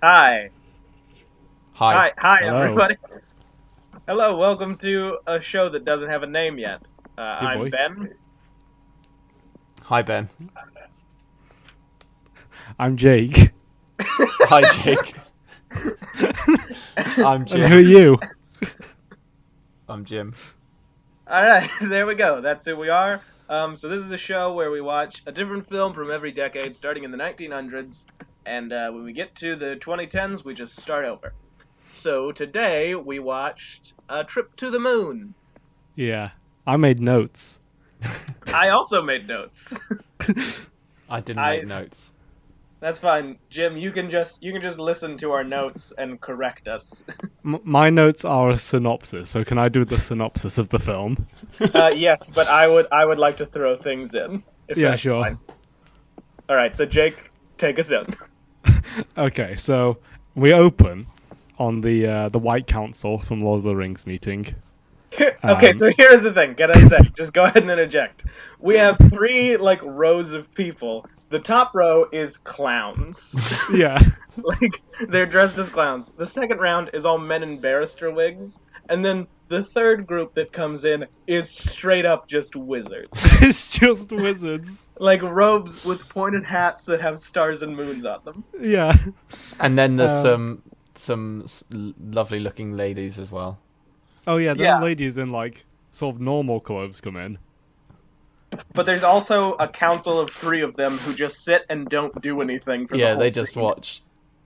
Hi. Hi. Hi, Hello. everybody. Hello, welcome to a show that doesn't have a name yet. Hey, I'm boy. Ben. Hi, Ben. I'm Jake. Hi, Jake. I'm And who are Jim. you? I'm Jim. Alright, there we go. That's who we are. So this is a show where we watch a different film from every decade, starting in the 1900s, and when we get to the 2010s, we just start over. So today, we watched A Trip to the Moon. Yeah. I made notes. I also made notes. I didn't I, make notes. that's fine. Jim, you can just listen to our notes and correct us. My notes are a synopsis, so can I do the synopsis of the film? Yes, but I would like to throw things in if Yeah, that's sure. fine. All right, so Jake, take us in. Okay, so we open on the White Council from Lord of the Rings meeting. Okay, Um, so here's the thing. Can I say? Just go ahead and interject. We have three rows of people. The top row is clowns. Yeah. Like they're dressed as clowns. The second round is all men in barrister wigs, and then the third group that comes in is straight up just wizards. It's just wizards. Like robes with pointed hats that have stars and moons on them. Yeah. And then there's Um, some lovely looking ladies as well. Oh, yeah, Yeah. then ladies in, like, sort of normal clothes come in. But there's also a council of three of them who just sit and don't do anything for the Yeah, whole they just scene. watch.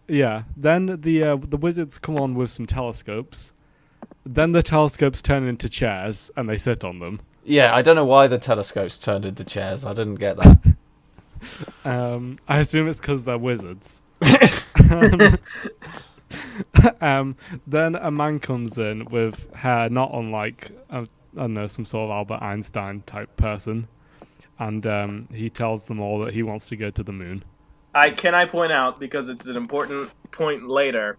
Yeah. Then the wizards come on with some telescopes. Then the telescopes turn into chairs, and they sit on them. Yeah, I don't know why the telescopes turned into chairs. I didn't get that. I assume it's because they're wizards. Then a man comes in with hair not unlike, I don't know, some sort of Albert Einstein type person. And he tells them all that he wants to go to the moon. I point out, because it's an important point later,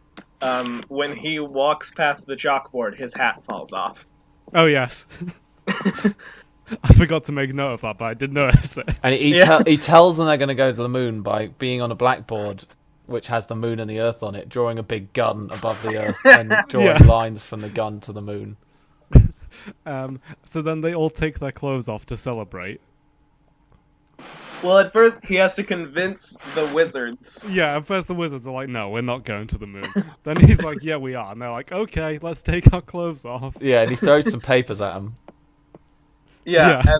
when he walks past the chalkboard, his hat falls off. Oh, yes. I forgot to make note of that, but I did notice it. And he tells them they're going to go to the moon by being on a blackboard, which has the moon and the earth on it, drawing a big gun above the earth and drawing Yeah. lines from the gun to the moon. So then they all take their clothes off to celebrate. Well, at first, he has to convince the wizards. Yeah, at first the wizards are like, no, we're not going to the moon. Then he's like, yeah, we are. And they're like, okay, let's take our clothes off. Yeah, and he throws some papers at them. Yeah, Yeah.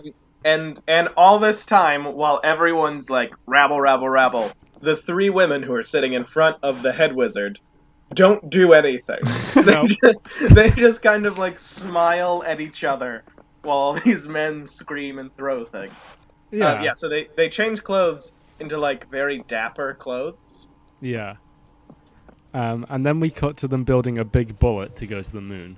and all this time, while everyone's like, rabble, rabble, rabble, the three women who are sitting in front of the head wizard don't do anything. No. They just kind of like smile at each other while all these men scream and throw things. Yeah. So they change clothes into like very dapper clothes. Yeah. And then we cut to them building a big bullet to go to the moon.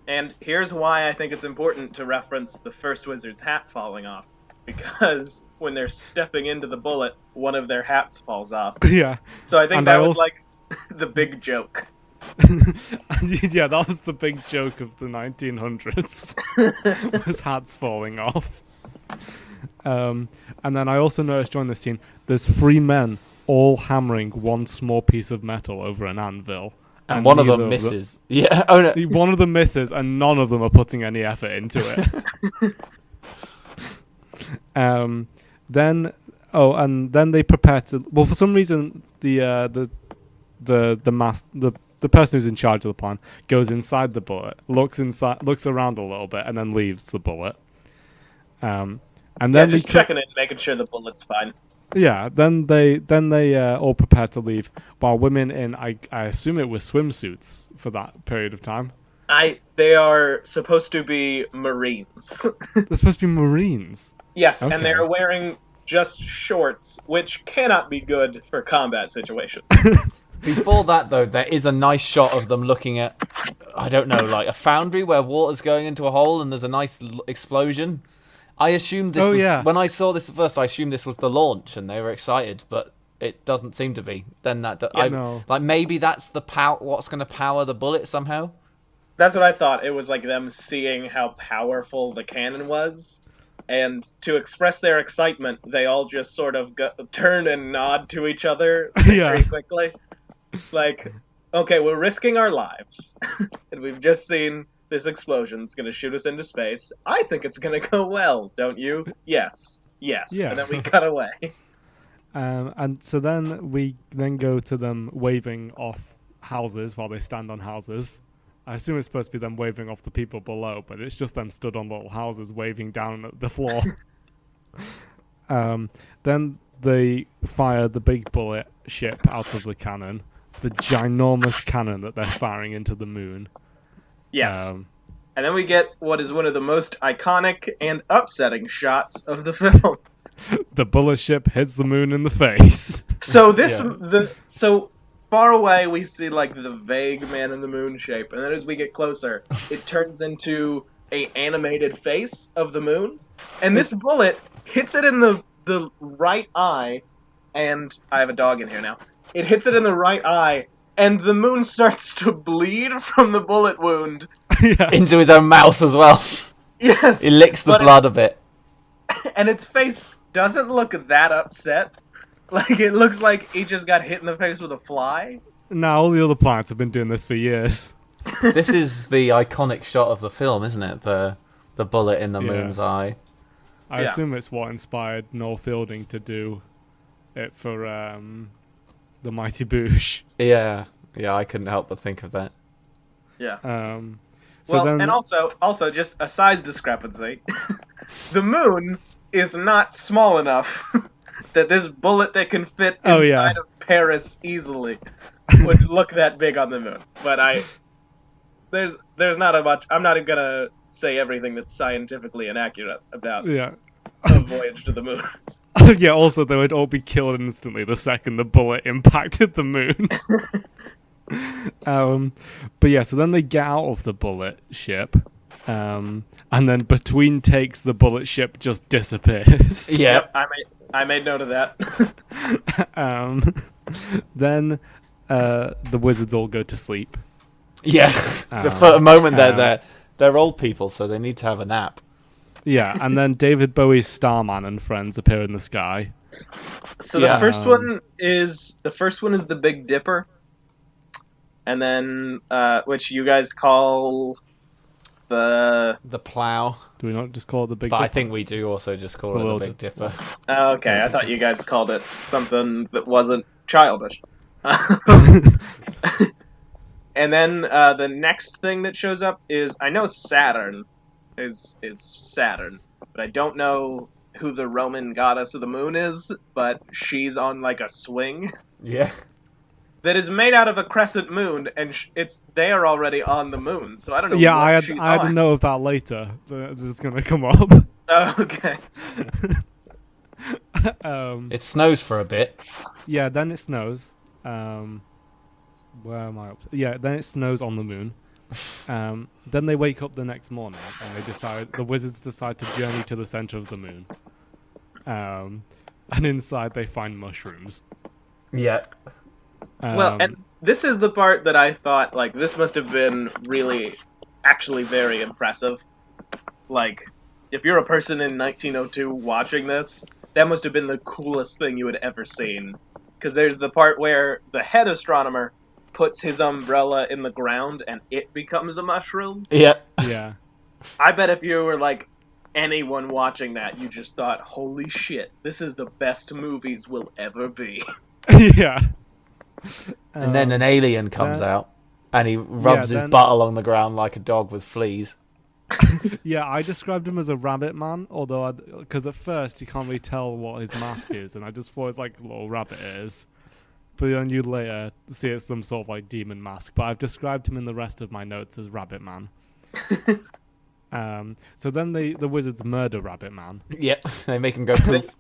And here's why I think it's important to reference the first wizard's hat falling off. Because when they're stepping into the bullet, one of their hats falls off. Yeah. So I think And that I was also- like the big joke. Yeah, that was the big joke of the 1900s. Was hats falling off. And then I also noticed during this scene, there's three men all hammering one small piece of metal over an anvil. And one of neither them misses. Yeah. Oh no. One of them misses, and none of them are putting any effort into it. Then they prepare to. Well, for some reason, the person who's in charge of the plan goes inside the bullet, looks around a little bit, and then leaves the bullet. And then Just checking in, making sure the bullet's fine. Yeah, then they all prepare to leave, while women in I assume it was swimsuits for that period of time. They are supposed to be Marines. They're supposed to be Marines. Yes, Okay. and they're wearing just shorts, which cannot be good for combat situations. Before that, though, there is a nice shot of them looking at, I don't know, like a foundry where water's going into a hole and there's a nice explosion. I assumed this when I saw this at first, I assumed this was the launch and they were excited, but it doesn't seem to be. Then no. Like maybe that's the what's going to power the bullet somehow. That's what I thought. It was like them seeing how powerful the cannon was. And to express their excitement, they all just sort of turn and nod to each other very quickly. Like, okay, we're risking our lives, and we've just seen this explosion. It's going to shoot us into space. I think it's going to go well, don't you? Yes. Yeah. And then we cut away. And so then we go to them waving off houses while they stand on houses. I assume it's supposed to be them waving off the people below, but it's just them stood on little houses waving down at the floor. Then they fire the big bullet ship out of the cannon, the ginormous cannon that they're firing into the moon. Yes. And then we get what is one of the most iconic and upsetting shots of the film. The bullet ship hits the moon in the face. So so far away we see like the vague man in the moon shape, and then as we get closer, it turns into a animated face of the moon, and this bullet hits it in the right eye, and I have a dog in here now. It hits it in the right eye, and the moon starts to bleed from the bullet wound. Into his own mouth as well. Yes. He licks the blood a bit. And its face doesn't look that upset. Like, it looks like he just got hit in the face with a fly. Now, all the other planets have been doing this for years. This is the iconic shot of the film, isn't it? The bullet in the moon's eye. I assume it's what inspired Noel Fielding to do it for the Mighty Boosh. Yeah, I couldn't help but think of that. Yeah. And also just a size discrepancy. The moon is not small enough that this bullet that can fit inside of Paris easily would look that big on the moon. But there's not a much. I'm not gonna say everything that's scientifically inaccurate about a voyage to the moon. Yeah, also they would all be killed instantly the second the bullet impacted the moon. But yeah, so then they get out of the bullet ship, and then between takes the bullet ship just disappears. Yep, I made note of that. Then the wizards all go to sleep. Yeah, for a moment they're old people, so they need to have a nap. Yeah, and then David Bowie's Starman and friends appear in the sky. So the first one is the Big Dipper, and then which you guys call the plow. Do we not just call it the Big But Dipper? I think we do also just call it the Big Dipper. Oh, okay, I thought you guys called it something that wasn't childish. And then the next thing that shows up is, I know Saturn is Saturn, but I don't know who the Roman goddess of the moon is, but she's on like a swing. Yeah. That is made out of a crescent moon, and they are already on the moon, so I don't know. Yeah, what I had to know of that later. It's gonna come up. Oh, okay. It snows for a bit. Yeah, then it snows. Where am I up to? Yeah, then it snows on the moon. Then they wake up the next morning and the wizards decide to journey to the center of the moon. And inside they find mushrooms. Yeah. Well, and this is the part that I thought, like, this must have been actually very impressive. Like, if you're a person in 1902 watching this, that must have been the coolest thing you had ever seen. Because there's the part where the head astronomer puts his umbrella in the ground and it becomes a mushroom. Yeah. Yeah. I bet if you were, like, anyone watching that, you just thought, holy shit, this is the best movies will ever be. Yeah. And then an alien comes out and he rubs his butt along the ground like a dog with fleas. Yeah, I described him as a rabbit man, although because at first you can't really tell what his mask is, and I just thought it's like little rabbit ears. But then you later see it's some sort of like demon mask. But I've described him in the rest of my notes as Rabbit Man. So then the wizards murder Rabbit Man. Yep, they make him go poof.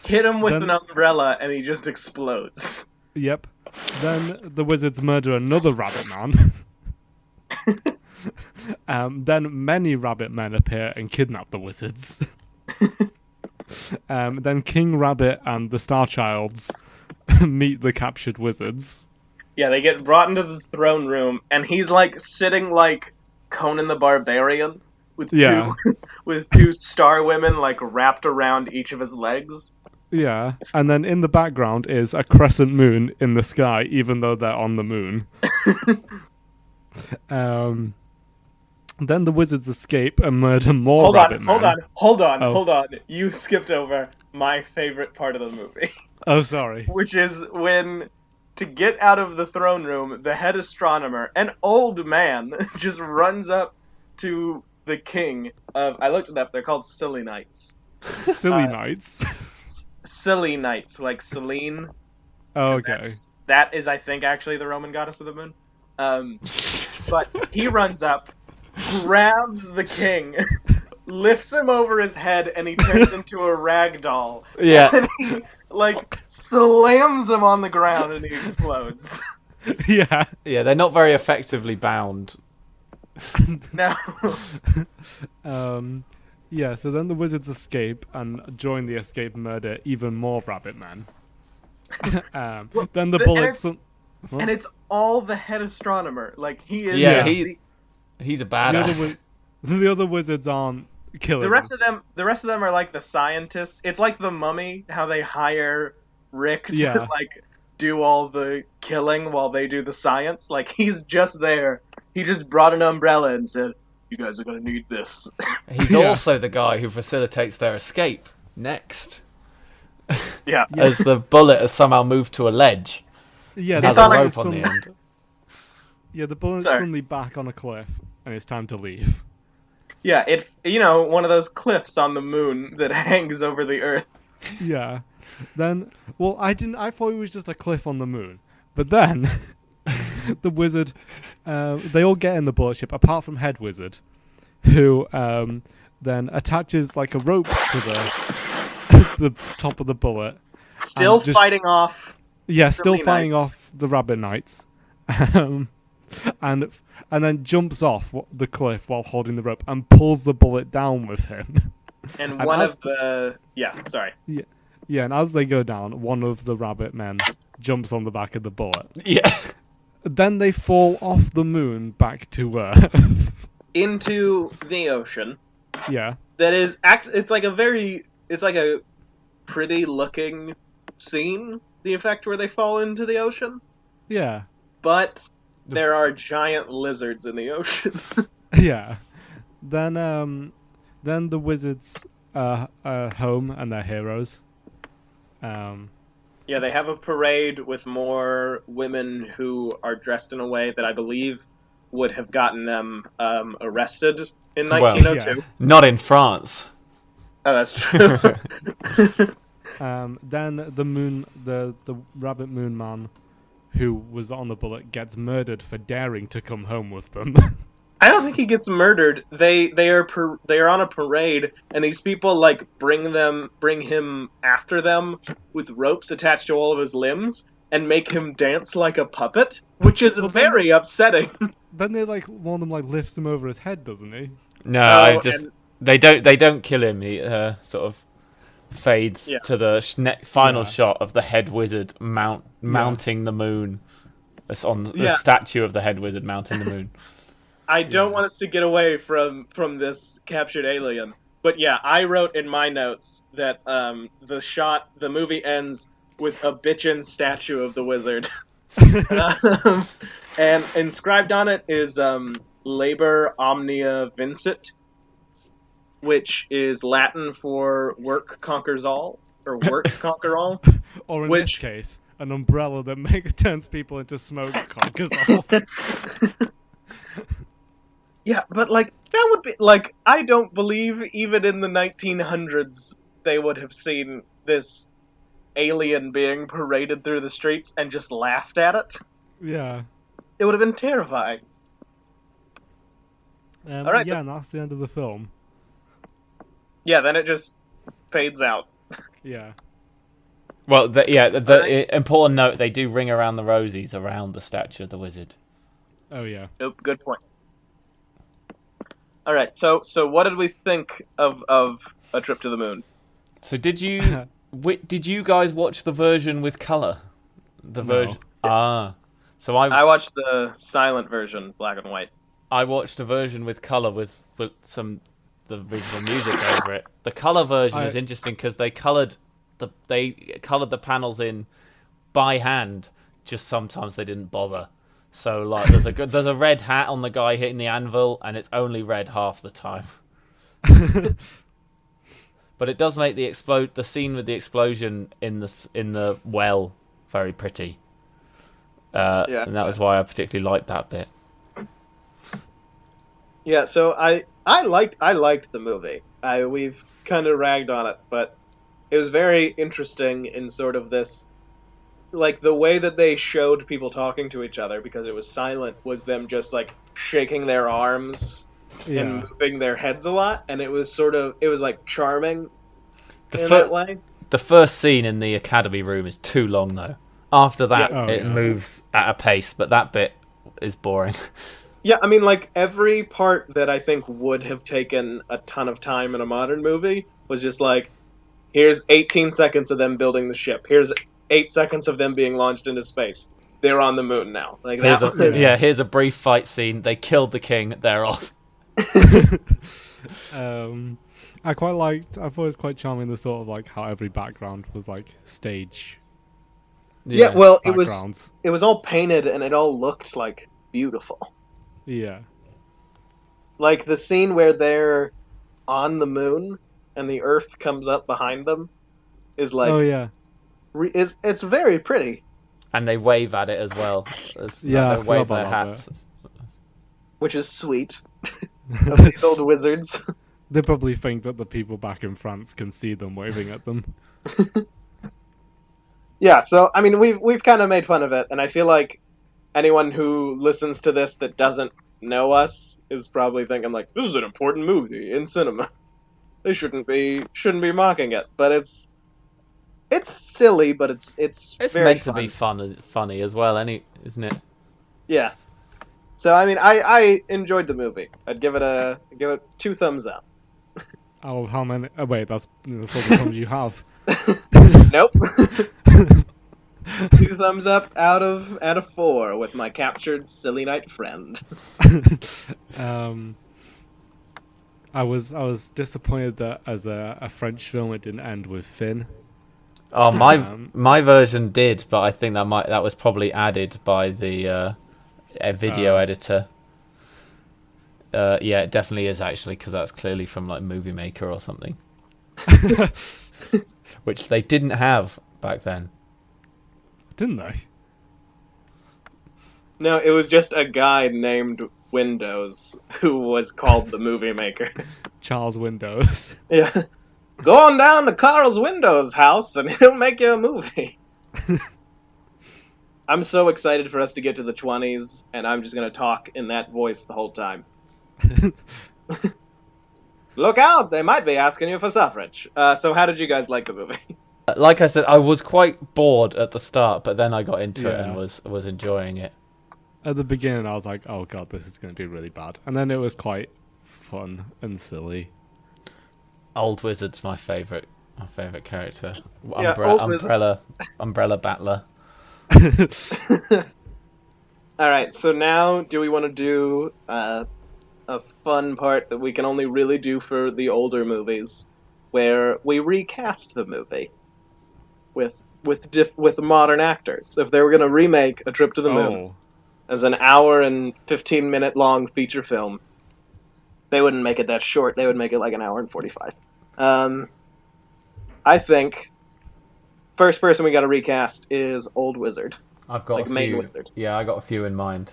Hit him with an umbrella and he just explodes. Yep. Then the wizards murder another Rabbit Man. Then many rabbit men appear and kidnap the wizards. Then King Rabbit and the Star Childs meet the captured wizards. Yeah, they get brought into the throne room, and he's like sitting like Conan the Barbarian with two star women like wrapped around each of his legs. Yeah, and then in the background is a crescent moon in the sky, even though they're on the moon. Then the wizards escape and murder more Rabbit Men. Hold on. You skipped over my favorite part of the movie. Oh, sorry. Which is when, to get out of the throne room, the head astronomer, an old man, just runs up to the king of... I looked it up, they're called Silly Knights. Silly Knights? Silly Knights, like Selene. Oh, okay. That is, I think, actually the Roman goddess of the moon. But he runs up, grabs the king, lifts him over his head, and he turns into a rag doll. Yeah. And he, slams him on the ground and he explodes. Yeah. Yeah, they're not very effectively bound. No. Yeah, so then the wizards escape and join the escape murder even more Rabbit Men. Then the bullets... And it's all the head astronomer. He is... Yeah, he's a badass. The other wizards aren't killing The rest of them are like the scientists. It's like the Mummy, how they hire Rick to do all the killing while they do the science. He's just there. He just brought an umbrella and said, "You guys are gonna need this." He's also the guy who facilitates their escape next. Yeah. As the bullet has somehow moved to a ledge. Yeah, has a rope on the end. Yeah, the bullet's suddenly back on a cliff, and it's time to leave. Yeah, one of those cliffs on the moon that hangs over the Earth. Yeah. Then, I thought it was just a cliff on the moon. But then, the wizard, they all get in the bullet ship, apart from Head Wizard, who then attaches a rope to the top of the bullet. Still fighting off. Yeah, still fighting off the Rabbit Knights. And then jumps off the cliff while holding the rope and pulls the bullet down with him. And one of the... Yeah, sorry. Yeah, and as they go down, one of the Rabbit Men jumps on the back of the bullet. Yeah. Then they fall off the moon back to Earth. Into the ocean. Yeah. That is... It's like a pretty looking scene, the effect where they fall into the ocean. Yeah. But there are giant lizards in the ocean. Yeah. Then the wizards are home and they're heroes. Yeah, they have a parade with more women who are dressed in a way that I believe would have gotten them arrested in 1902. Not in France. Oh, that's true. Then the Rabbit Moon Man, who was on the bullet, gets murdered for daring to come home with them. I don't think he gets murdered. They are on a parade, and these people bring him after them with ropes attached to all of his limbs and make him dance like a puppet, which is very upsetting. Then one of them lifts him over his head, doesn't he? No, they don't kill him. He sort of fades to the final shot of the Head Wizard mounting the moon. It's on the statue of the Head Wizard mounting the moon. I don't want us to get away from this captured alien, but I wrote in my notes that the movie ends with a bitchin' statue of the wizard, and inscribed on it is "Labor Omnia Vincit," which is Latin for "work conquers all" or "works conquer all," or in this case, an umbrella that turns people into smoke conquers all. Yeah, but that would be I don't believe even in the 1900s they would have seen this alien being paraded through the streets and just laughed at it. Yeah. It would have been terrifying. All right. Yeah, and that's the end of the film. Yeah, then it just fades out. Yeah. Well, the important note, they do ring around the rosies around the statue of the wizard. Oh, yeah. Nope, good point. All right, so what did we think of A Trip to the Moon? So did you guys watch the version with color? The version. So I watched the silent version, black and white. I watched a version with color with the original music over it. The color version is interesting because they colored they coloured the panels in by hand. Just sometimes they didn't bother. So like there's a red hat on the guy hitting the anvil, and it's only red half the time. But it does make the scene with the explosion in the well very pretty. And that was why I particularly liked that bit. Yeah, so I liked the movie. We've kind of ragged on it, but it was very interesting in sort of this, like, the way that they showed people talking to each other, because it was silent, was them just like shaking their arms and moving their heads a lot, and it was like charming in that way. The first scene in the academy room is too long though. After that, it moves at a pace, but that bit is boring. Yeah, I mean, like, every part that I think would have taken a ton of time in a modern movie was just like, here's 18 seconds of them building the ship. Here's 8 seconds of them being launched into space. They're on the moon now. Like, here's a brief fight scene. They killed the king. They're off. I thought it was quite charming, the sort of like how every background was like stage. Yeah, well, it was all painted and it all looked like beautiful. Yeah. Like the scene where they're on the moon and the Earth comes up behind them is like... Oh, yeah. It's very pretty. And they wave at it as well. They wave their hats. Which is sweet. Of these old wizards. They probably think that the people back in France can see them waving at them. Yeah, so, I mean, we've kind of made fun of it, and I feel like anyone who listens to this that doesn't know us is probably thinking, like, this is an important movie in cinema. They shouldn't be mocking it, but it's silly, but it's very meant fun. To be funny as well, isn't it? Yeah. So I mean, I enjoyed the movie. I'd give it 2 thumbs up. Oh, how many? Oh, wait, that's all the thumbs you have. Nope. 2 thumbs up out of 4 with my captured silly night friend. I was disappointed that as a French film it didn't end with Finn. Oh, my version did, but I think that was probably added by the video editor. Yeah, it definitely is actually, because that's clearly from like Movie Maker or something, which they didn't have back then. Didn't they? No, it was just a guy named Windows who was called the Movie Maker. Charles Windows. Yeah. Go on down to Carl's Windows house and he'll make you a movie. I'm so excited for us to get to the 20s, and I'm just going to talk in that voice the whole time. Look out, they might be asking you for suffrage. So how did you guys like the movie? Like I said, I was quite bored at the start, but then I got into it and was enjoying it. At the beginning, I was like, oh god, this is going to be really bad. And then it was quite fun and silly. Old Wizard's my favourite character. Yeah, Umbrella Battler. Alright, so now do we want to do a fun part that we can only really do for the older movies, where we recast the movie with modern actors? If they were going to remake A Trip to the Moon as an hour and 15-minute long feature film, they wouldn't make it that short. They would make it like an hour and 45. I think first person we got to recast is Old Wizard. I've got a main few. Wizard. Yeah, I got a few in mind.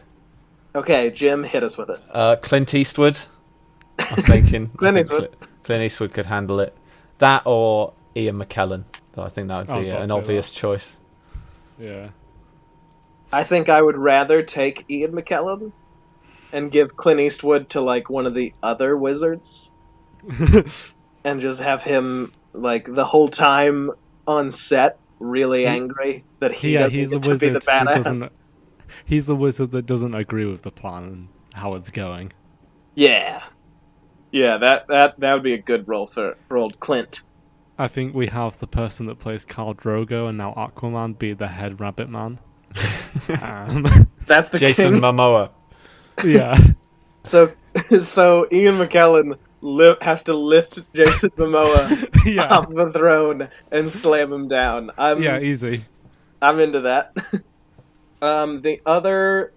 Okay, Jim, hit us with it. Clint Eastwood. I'm thinking. Clint Eastwood. Clint Eastwood could handle it. That or Ian McKellen. So I think that would be an obvious choice. Yeah. I think I would rather take Ian McKellen and give Clint Eastwood to like one of the other wizards, and just have him like the whole time on set really angry that he doesn't get to be the badass. He's the wizard that doesn't agree with the plan and how it's going. Yeah, that would be a good role for old Clint. I think we have the person that plays Khal Drogo and now Aquaman be the head rabbit man. That's the Jason king. Momoa. Yeah. So Ian McKellen has to lift Jason Momoa Yeah. off the throne and slam him down. Yeah, easy. I'm into that. The other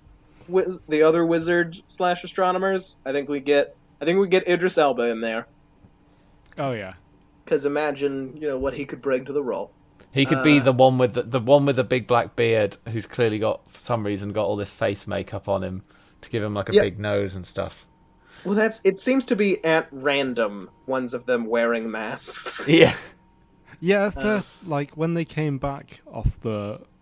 wizard / astronomers, I think we get Idris Elba in there. Oh yeah. Because imagine, what he could bring to the role. He could be the one with the big black beard, who's clearly got, for some reason, got all this face makeup on him to give him like a big nose and stuff. Well, it seems to be at random, ones of them wearing masks. Yeah. Yeah, at first, like, when they came back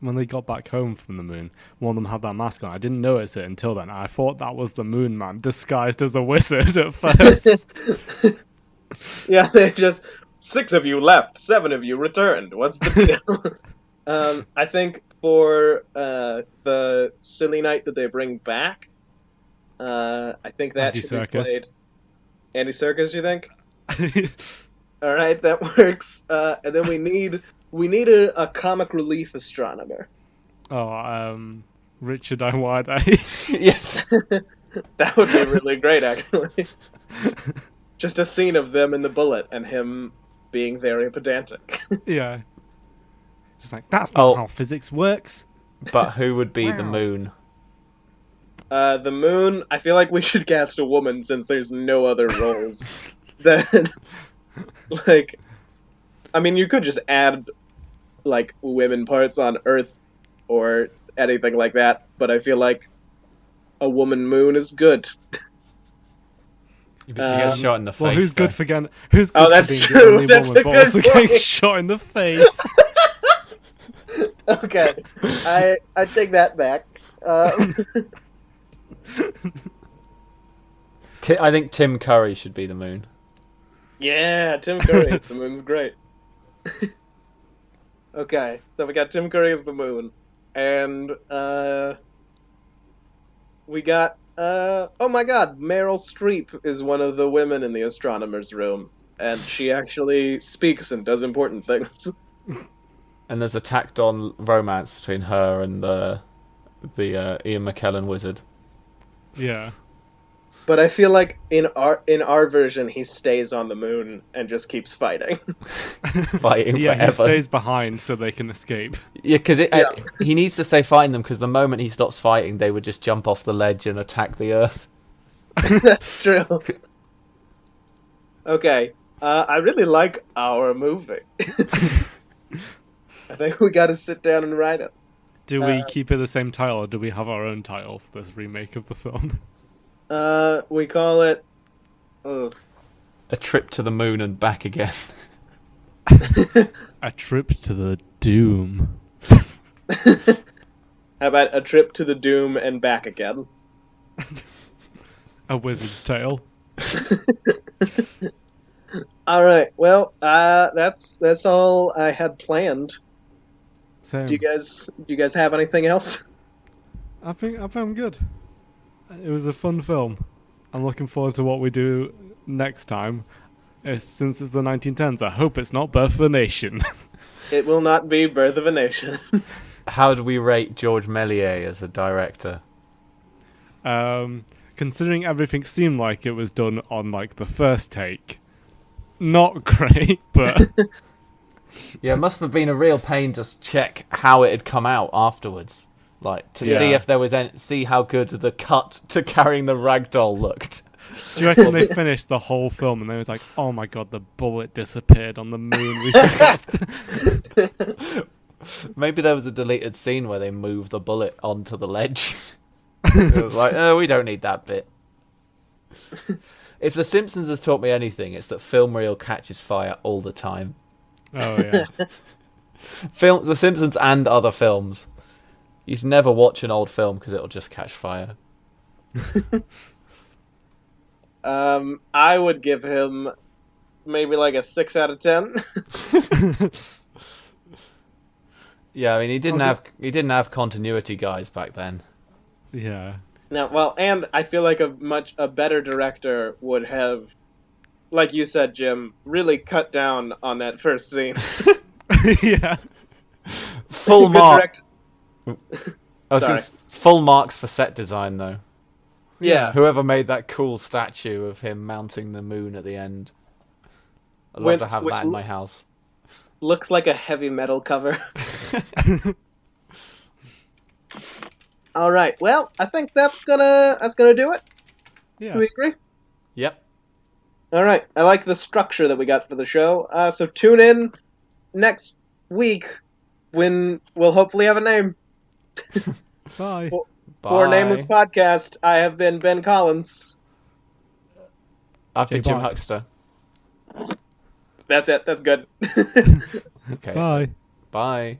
when they got back home from the moon, one of them had that mask on. I didn't notice it until then. I thought that was the Moon Man disguised as a wizard at first. Yeah, they just, 6 of you left, 7 of you returned. What's the deal? I think for the Silly Night that they bring back, I think that Andy should Serkis. be played. Andy Serkis, you think? All right, that works. And then we need a comic relief astronomer. Richard Iwade. Yes. That would be really great, actually. Just a scene of them in the bullet and him being very pedantic. Yeah. Just like, that's not how physics works. But who would be the moon? The moon, I feel like we should cast a woman since there's no other roles. Then, like, I mean, you could just add, like, women parts on Earth or anything like that, but I feel like a woman moon is good. But she gets shot in the face. Well, who's though. good for getting? Who's good that's for being true. the only That's woman a but good also getting point. shot in the face? Okay, I take that back. I think Tim Curry should be the moon. Yeah, Tim Curry. The moon's great. Okay, so we got Tim Curry as the moon, and we got oh my God, Meryl Streep is one of the women in the astronomer's room, and she actually speaks and does important things. And there's a tacked on romance between her and the Ian McKellen wizard. Yeah. But I feel like in our version, he stays on the moon and just keeps fighting. Fighting Yeah, forever. he stays behind so they can escape. Yeah, because he needs to stay fighting them, because the moment he stops fighting, they would just jump off the ledge and attack the Earth. That's true. Okay, I really like our movie. I think we got to sit down and write it. Do we keep it the same title, or do we have our own title for this remake of the film? We call it... A Trip to the Moon and Back Again. A Trip to the Doom. How about A Trip to the Doom and Back Again? A Wizard's Tale. All right. Well, that's all I had planned. Same. Do you guys have anything else? I think I'm good. It was a fun film. I'm looking forward to what we do next time. Since it's the 1910s, I hope it's not Birth of a Nation. It will not be Birth of a Nation. How do we rate George Méliès as a director? Considering everything seemed like it was done on like the first take, not great, but Yeah, it must have been a real pain to check how it had come out afterwards. Like, to see if there was see how good the cut to carrying the ragdoll looked. do you reckon they finished the whole film and they was like, oh my god, the bullet disappeared on the moon? We forgot. Maybe there was a deleted scene where they moved the bullet onto the ledge. It was like, oh, we don't need that bit. If The Simpsons has taught me anything, it's that film reel catches fire all the time. Oh yeah. The Simpsons and other films. You should never watch an old film because it'll just catch fire. I would give him maybe like a 6 out of 10. Yeah, I mean he didn't have continuity guys back then. Yeah. Now, well, and I feel like a better director would have, like you said, Jim, really cut down on that first scene. Yeah. Full Good mark. direct- Full marks for set design though. Yeah. Whoever made that cool statue of him mounting the moon at the end. I'd love to have that in my house. Looks like a heavy metal cover. All right. Well, I think that's gonna do it. Yeah. Do we agree? Yep. All right. I like the structure that we got for the show. So tune in next week when we'll hopefully have a name. Bye. For Nameless Podcast, I have been Ben Collins. I've been Jim Huckster. That's it. That's good. Okay. Bye. Bye.